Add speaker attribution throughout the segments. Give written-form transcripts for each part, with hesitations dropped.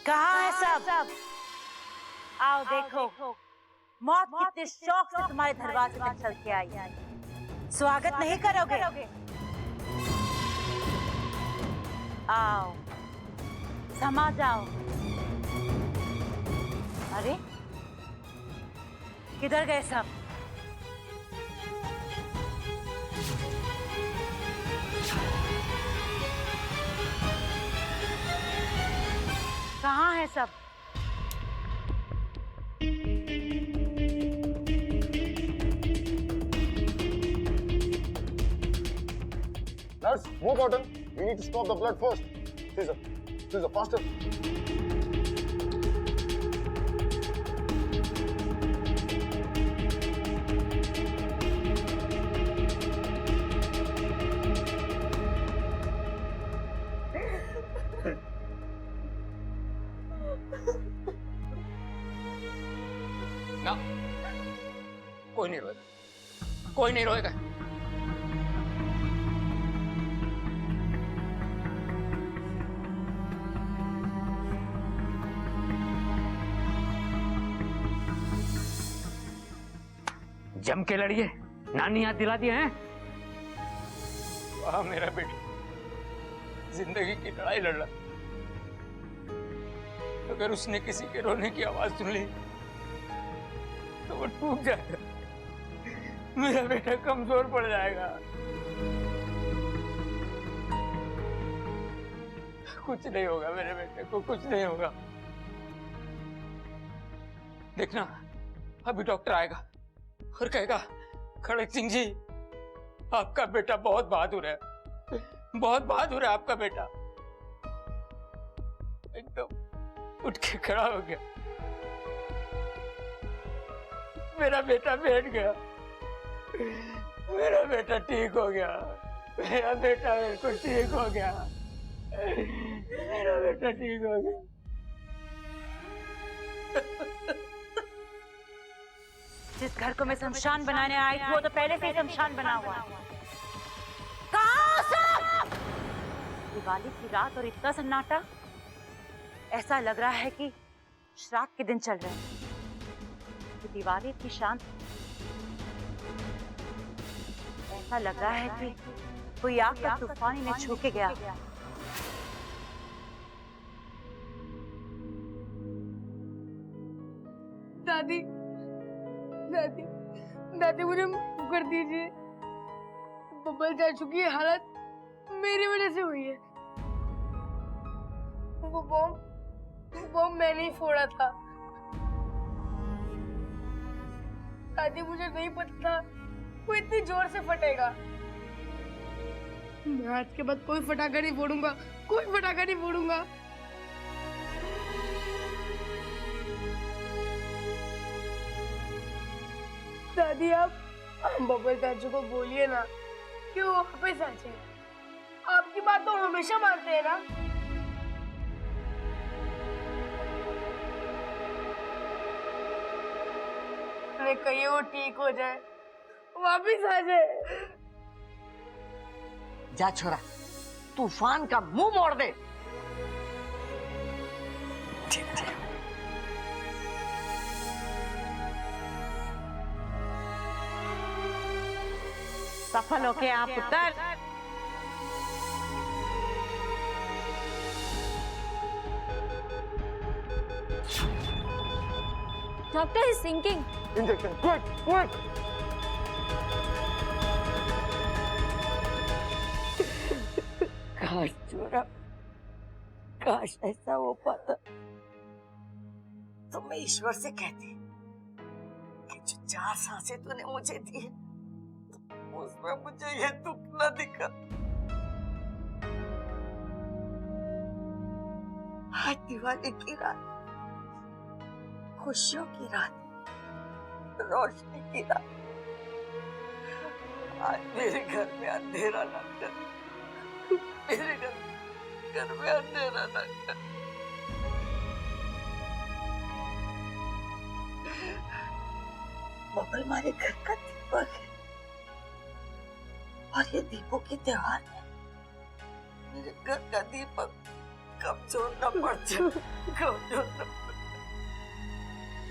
Speaker 1: कहाँ है सब? आओ देखो, मौत कितने शौक से तुम्हारे दरवाजे तक चल के आई। स्वागत नहीं करोगे? आओ, समा जाओ। अरे किधर गए सब? कहाँ है सब?
Speaker 2: Nurse, more cotton. We need to stop the blood first. Caesar, faster.
Speaker 3: ना, कोई नहीं रोएगा, कोई नहीं रोएगा। जम के लड़िए, नानी याद दिला दिए हैं। वाह मेरा बेटा, जिंदगी की लड़ाई लड़ रहा। अगर उसने किसी के रोने की आवाज सुन ली तो वो टूट जाएगा, मेरा बेटा कमजोर पड़ जाएगा। कुछ नहीं होगा मेरे बेटे को, कुछ नहीं होगा। देखना, अभी डॉक्टर आएगा और कहेगा, खड़क सिंह जी, आपका बेटा बहुत बहादुर है, बहुत बहादुर है आपका बेटा। एकदम उठ के खड़ा हो गया, मेरा बेटा बैठ गया, मेरा बेटा ठीक हो गया, मेरा बेटा बिल्कुल ठीक हो गया, मेरा बेटा ठीक हो गया।
Speaker 1: जिस घर को मैं शमशान बनाने आई थी वो तो पहले से ही शमशान बना हुआ। कहाँ सब? दिवाली की रात और इतना सन्नाटा, ऐसा लग रहा है कि श्राद्ध के दिन चल रहे हैं। दिवाली इतनी शांत, ऐसा लग रहा है कि कोई आग का तूफान इन्हें छू के गया।
Speaker 4: दादी, दादी, दादी मुझे माफ कर दीजिए। बबल चाचू की हालत मेरी वजह से हुई है। वो बॉम्ब मैंने ही फोड़ा था। दादी मुझे नहीं पता था वो इतनी जोर से फटेगा। मैं आज के बाद कोई फटाका नहीं फोड़ूंगा, कोई फटाका नहीं फोड़ूंगा। दादी आप बबल चाचू को बोलिए ना कि वो वापस आ जाए। आपकी बात तो हमेशा मानते हैं ना। मैं कहिए वो ठीक हो जाए, वापस आ जाए।
Speaker 5: जा छोरा, तूफान का मुंह मोड़ दे। ठीक ठीक।
Speaker 1: सफल होके आप पुत्र।
Speaker 6: Doctor is sinking.
Speaker 2: Injection, quick, quick!
Speaker 5: काश छोरा, काश ऐसा हो पाता तो मैं ईश्वर से कहती कि जो 4 सांसें तूने मुझे दी उसमें मुझे ये दुख न दिखा। आज दिवाली की रात, खुशियों की रात, रोशनी की रात, आज मेरे घर में अंधेरा न कर, मेरे घर में अंधेरा न कर। बबल हमारे घर का दीपक है और ये दीपों के त्योहार में मेरे घर का दीपक कमजोर न पड़ जाए, कमजोर न पड़।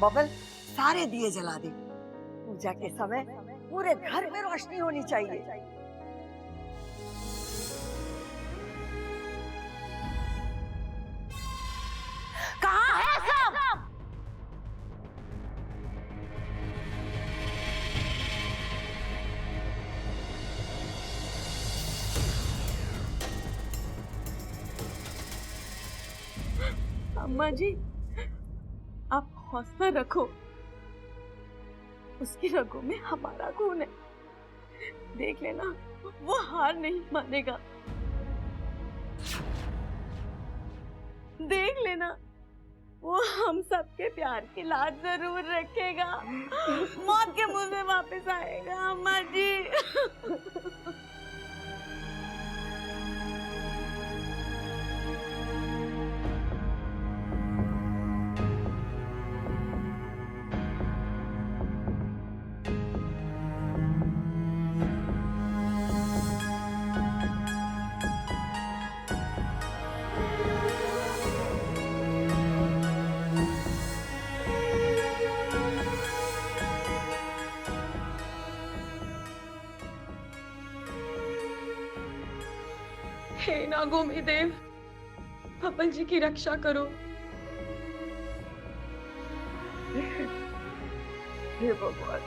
Speaker 5: बबल, सारे दिए जला दे। पूजा के समय पूरे घर में रोशनी होनी चाहिए।
Speaker 1: कहाँ है सब?
Speaker 7: अम्मा जी, आप हौसला रखो। उसकी रगों में हमारा खून है। देख लेना, वो हार नहीं मानेगा। देख लेना, वो हम सबके प्यार की लाज जरूर रखेगा। मौत के मुंह में वापस आएगा अम्मा जी। हे नागोमी देव, बबल जी की रक्षा करो।
Speaker 5: हे भगवान,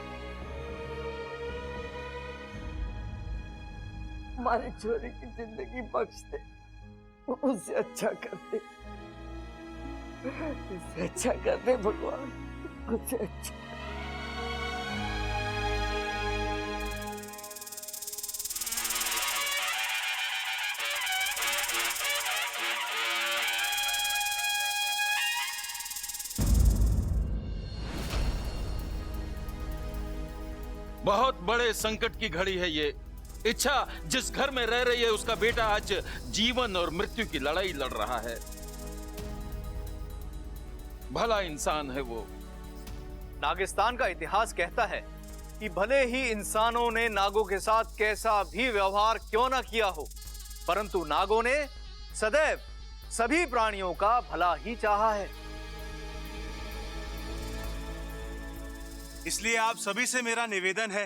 Speaker 5: हमारे छोरे की जिंदगी बख्श दे, उससे अच्छा कर दे, उससे अच्छा कर दे भगवान, उससे अच्छा।
Speaker 8: बहुत बड़े संकट की घड़ी है ये। इच्छा जिस घर में रह रही है उसका बेटा आज जीवन और मृत्यु की लड़ाई लड़ रहा है। भला इंसान है वो।
Speaker 9: नागिस्तान का इतिहास कहता है कि भले ही इंसानों ने नागों के साथ कैसा भी व्यवहार क्यों ना किया हो, परंतु नागों ने सदैव सभी प्राणियों का भला ही चाहा है।
Speaker 10: इसलिए आप सभी से मेरा निवेदन है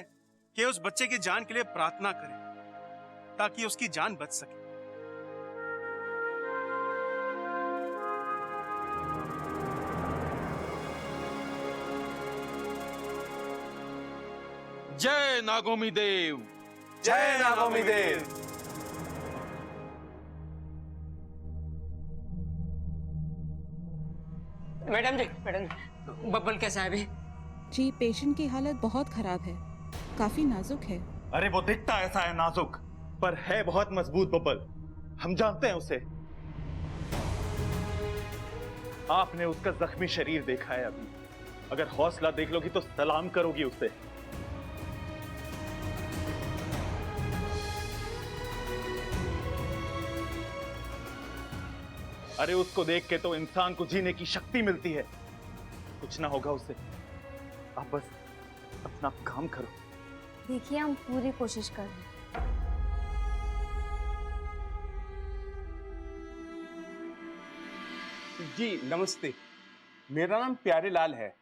Speaker 10: कि उस बच्चे की जान के लिए प्रार्थना करें ताकि उसकी जान बच सके।
Speaker 8: जय नागोमी देव,
Speaker 9: जय नागोमी देव।
Speaker 3: मैडम जी, बब्बल कैसा है अभी?
Speaker 11: जी, पेशेंट की हालत बहुत खराब है, काफी नाजुक है।
Speaker 10: अरे वो दिखता ऐसा है नाजुक, पर है बहुत मजबूत बब्बल। हम जानते हैं उसे। आपने उसका जख्मी शरीर देखा है अभी। अगर हौसला देख लोगी तो सलाम करोगी उसे। अरे उसको देख के तो इंसान को जीने की शक्ति मिलती है। कुछ ना होगा उसे। आप बस अपना काम करो।
Speaker 6: देखिए, हम पूरी कोशिश कर रहे हैं।
Speaker 12: जी नमस्ते, मेरा नाम प्यारे लाल है।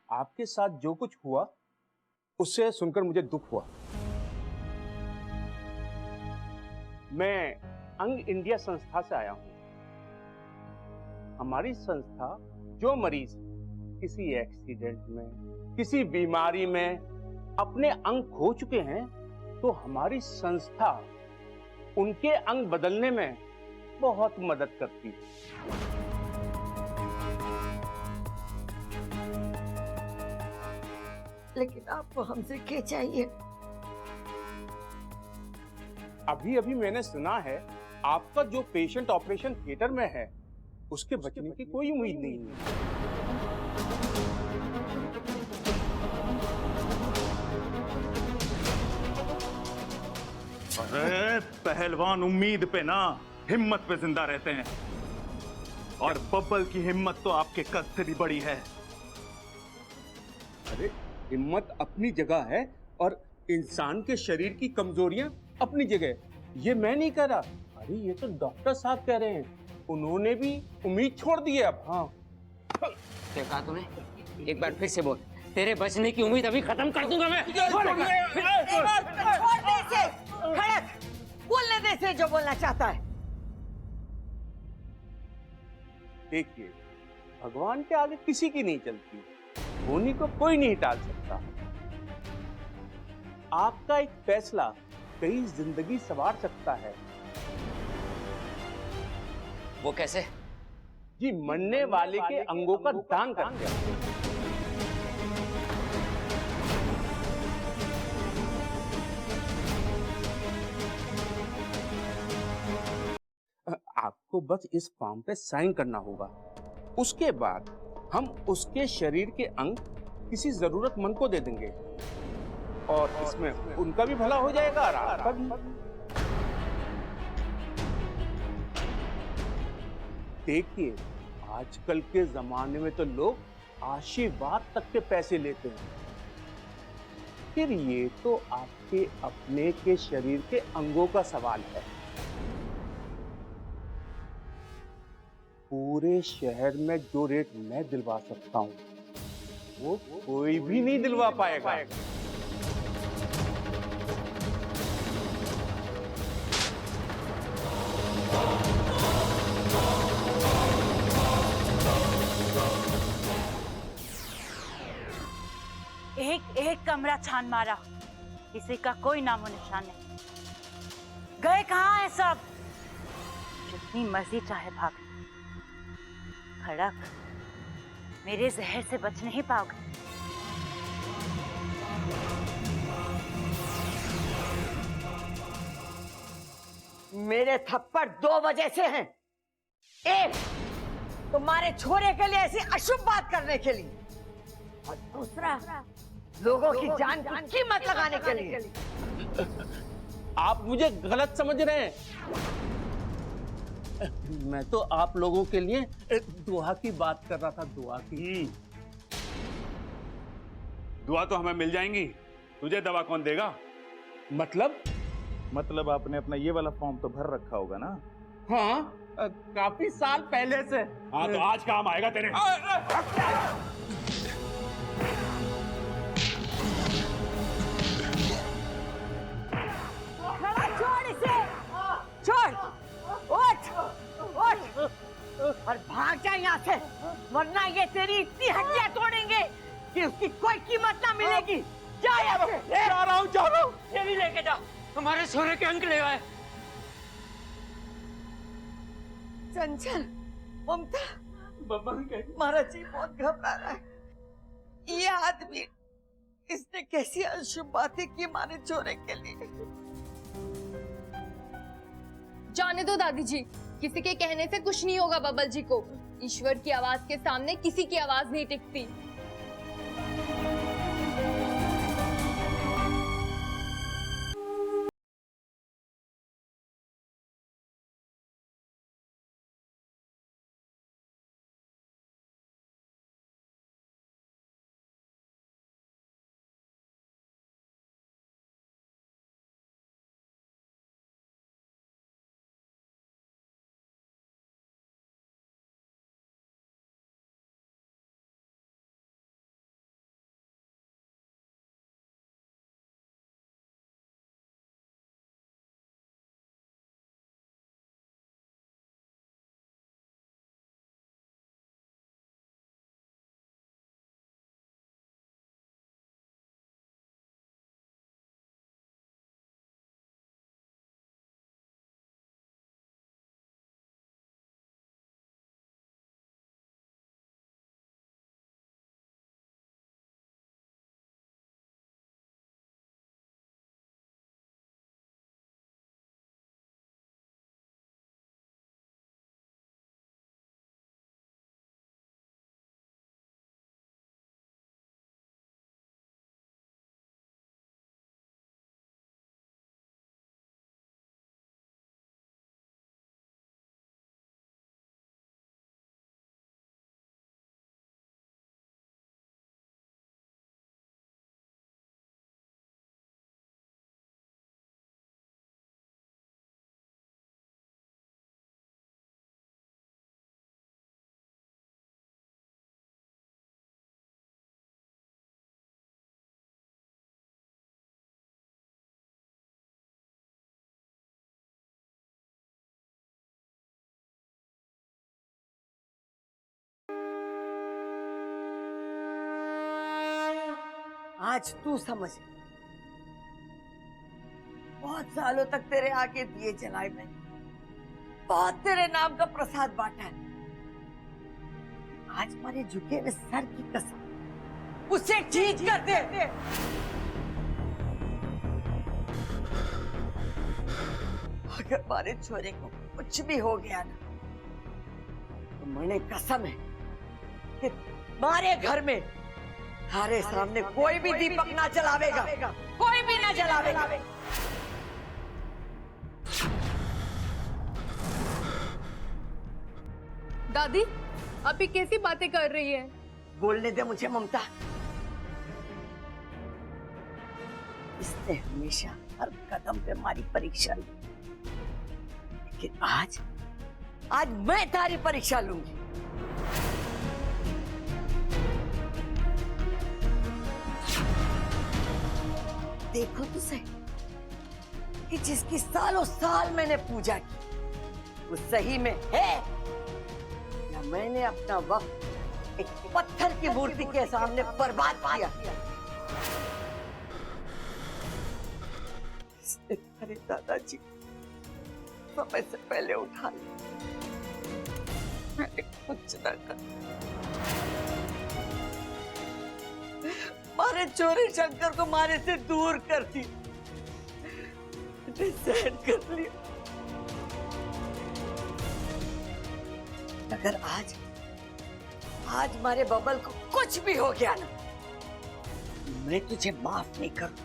Speaker 12: आपके साथ जो कुछ हुआ उससे सुनकर मुझे दुख हुआ। मैं अंग इंडिया संस्था से आया हूं। हमारी संस्था जो मरीज किसी एक्सीडेंट में, किसी बीमारी में अपने अंग खो चुके हैं, तो हमारी संस्था उनके अंग बदलने में बहुत मदद करती है।
Speaker 5: लेकिन आपको हमसे क्या चाहिए?
Speaker 12: अभी अभी मैंने सुना है आपका जो पेशेंट ऑपरेशन थिएटर में है उसके बचने की कोई उम्मीद नहीं है।
Speaker 10: अरे पहलवान उम्मीद पे ना, हिम्मत पे जिंदा रहते हैं। और बब्बल की हिम्मत तो आपके कद से भी बड़ी है।
Speaker 12: अरे हिम्मत अपनी जगह है और इंसान के शरीर की कमजोरियां अपनी जगह। ये मैं नहीं कह रहा, अरे ये तो डॉक्टर साहब कह रहे हैं। उन्होंने भी उम्मीद छोड़ दी है अब। हाँ,
Speaker 3: क्या कहा तूने? एक बार फिर से बोल। तेरे बचने की उम्मीद अभी खत्म कर दूंगा मैं।
Speaker 5: छोड़ दे इसे, खड़क, बोलने दे इसे जो बोलना चाहता है।
Speaker 12: देखिए, भगवान के आगे किसी की नहीं चलती, होनी को कोई नहीं टाल सकता। आपका एक फैसला कई जिंदगी संवार सकता है।
Speaker 3: वो कैसे?
Speaker 12: जी, मरने वाले के अंगों का दान करके। आपको बस इस फॉर्म पे साइन करना होगा। उसके बाद हम उसके शरीर के अंग किसी जरूरतमंद को दे देंगे और इसमें उनका भी भला हो जाएगा और आपका भी। देखिए, आजकल के जमाने में तो लोग आशीर्वाद तक के पैसे लेते हैं, फिर ये तो आपके अपने के शरीर के अंगों का सवाल है। पूरे शहर में जो रेट मैं दिलवा सकता हूं, वो कोई भी नहीं दिलवा पाएगा।
Speaker 1: एक एक कमरा छान मारा, किसी का कोई नामो निशान नहीं। गए कहाँ हैं सब? जितनी मर्जी चाहे भाग, खड़क, मेरे जहर से बच नहीं पाओगे।
Speaker 5: मेरे थप्पड़ 2 वजह से हैं। एक, तुम्हारे छोरे के लिए ऐसी अशुभ बात करने के लिए, और दूसरा, लोगों की जान की कीमत लगाने के लिए।
Speaker 12: आप मुझे गलत समझ रहे हैं। मैं तो आप लोगों के लिए दुआ की बात कर रहा था, दुआ की।
Speaker 10: दुआ तो हमें मिल जाएंगी, तुझे दवा कौन देगा?
Speaker 12: मतलब
Speaker 10: आपने अपना ये वाला फॉर्म तो भर रखा होगा ना?
Speaker 12: हाँ, काफी साल पहले से।
Speaker 10: हाँ, तो आज काम आएगा तेरे।
Speaker 5: छोड़ इसे, छोड़, उठ, उठ और भाग जा यहाँ से, वरना ये तेरी इतनी हड्डियां तोड़ेंगे कि उसकी कोई कीमत ना मिलेगी। जा यहाँ से।
Speaker 12: जा रहा हूँ।
Speaker 3: ये भी लेके जा, हमारे छोरे के अंक ले आए।
Speaker 5: चंचल, ममता, महाराज जी बहुत घबरा रहा है। ये आदमी, इसने कैसी अशुभ बातें की हमारे छोरे के लिए।
Speaker 6: जाने दो दादी जी, किसी के कहने से कुछ नहीं होगा बबल जी को। ईश्वर की आवाज के सामने किसी की आवाज नहीं टिकती।
Speaker 5: आज तू समझ। बहुत सालों तक तेरे आगे दिए जलाए मैंने, बहुत तेरे नाम का प्रसाद बांटा है। आज हमारे झुके हुए सर की कसम, उसे ठीक कर दे। अगर हमारे छोरे को कुछ भी हो गया ना, तो मैंने कसम है कि हमारे घर में हमारे सामने कोई भी दीपक ना जलावेगा, कोई भी ना जलावेगा।
Speaker 6: दादी, आप ये कैसी बातें कर रही हैं?
Speaker 5: बोलने दे मुझे ममता। इसने हमेशा हर कदम पे हमारी परीक्षा ली, लेकिन आज मैं तारी परीक्षा लूंगी। देखो तो सही कि जिसकी सालों साल मैंने पूजा की, वो सही में है या मैंने अपना वक्त एक पत्थर की मूर्ति के सामने बर्बाद किया। अरे दादाजी समय से पहले उठा लिया, मैंने कुछ न कर। मारे चोरी शंकर को मारे से दूर कर दी, सहन कर लिया। अगर आज हमारे बबल को कुछ भी हो गया ना, मैं तुझे माफ नहीं करूं।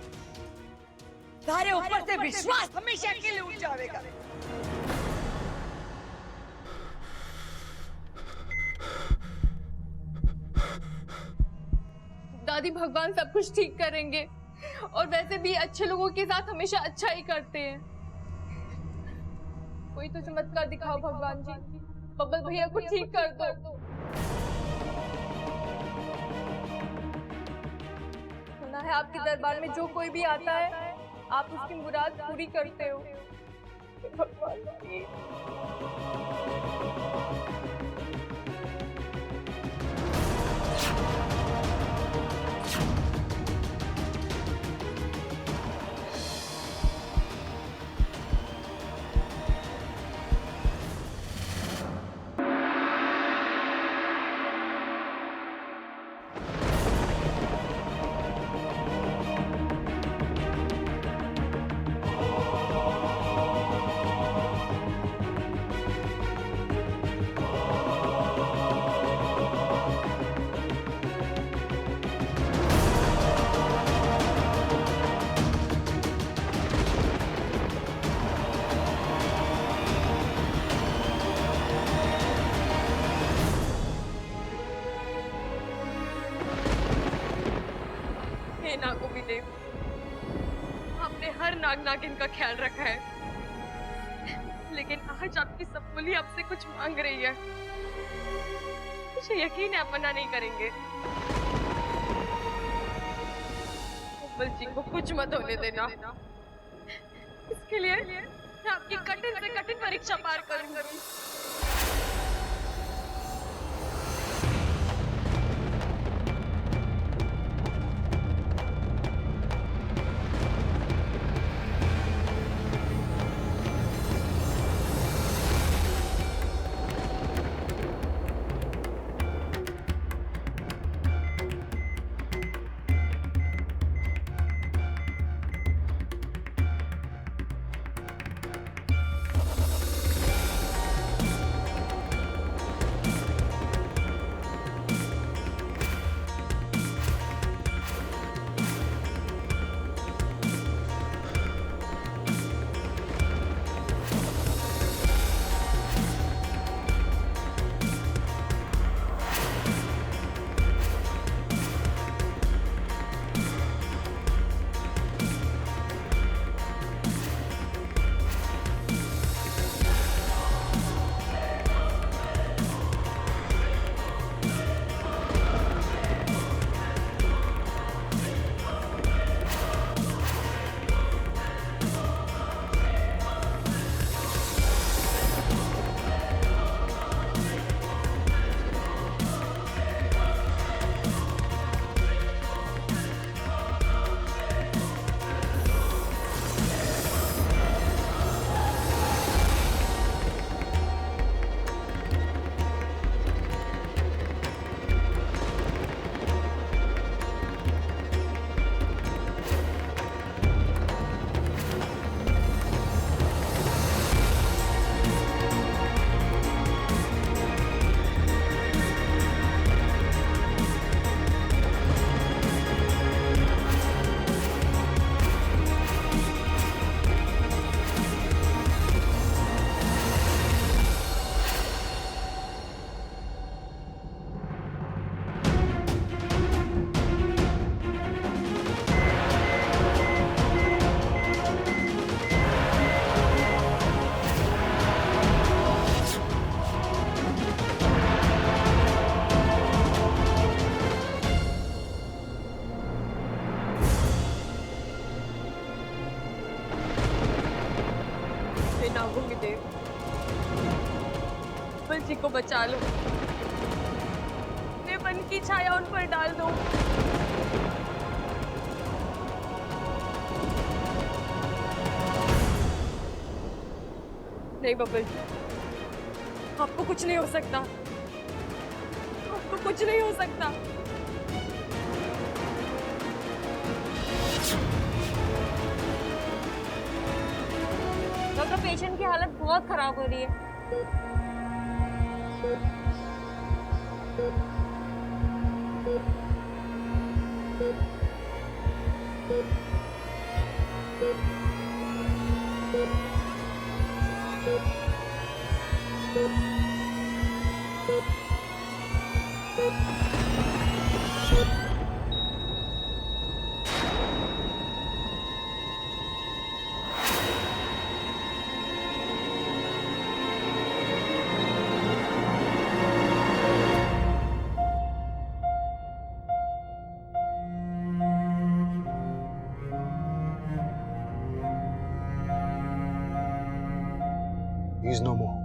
Speaker 5: तारे ऊपर से विश्वास हमेशा के लिए उठ जाएगा।
Speaker 6: दादी, भगवान सब कुछ ठीक करेंगे, और वैसे भी अच्छे लोगों के साथ हमेशा अच्छा ही करते हैं। कोई तो चमत्कार दिखाओ भगवान जी, बबल भैया को ठीक कर दो। सुना है आपके दरबार में जो कोई भी आता है, आप उसकी मुराद पूरी करते हो। भगवान जी। नागों भी देव, आपने हर नाग नागिन का ख्याल रखा है, लेकिन आज आपकी सबकुली आपसे कुछ मांग रही है। मुझे यकीन है आप मना नहीं करेंगे। बबल जी को कुछ मत होने देना। इसके लिए मैं आपकी कठिन से कठिन परीक्षा पार करूंगी। बब्बल जी को बचा लो, अपने मन की छाया उन पर डाल दो। नहीं बब्बल, आपको कुछ नहीं हो सकता, आपको कुछ नहीं हो सकता।
Speaker 7: डॉक्टर, पेशेंट की हालत बहुत खराब हो रही है।
Speaker 2: He is no more.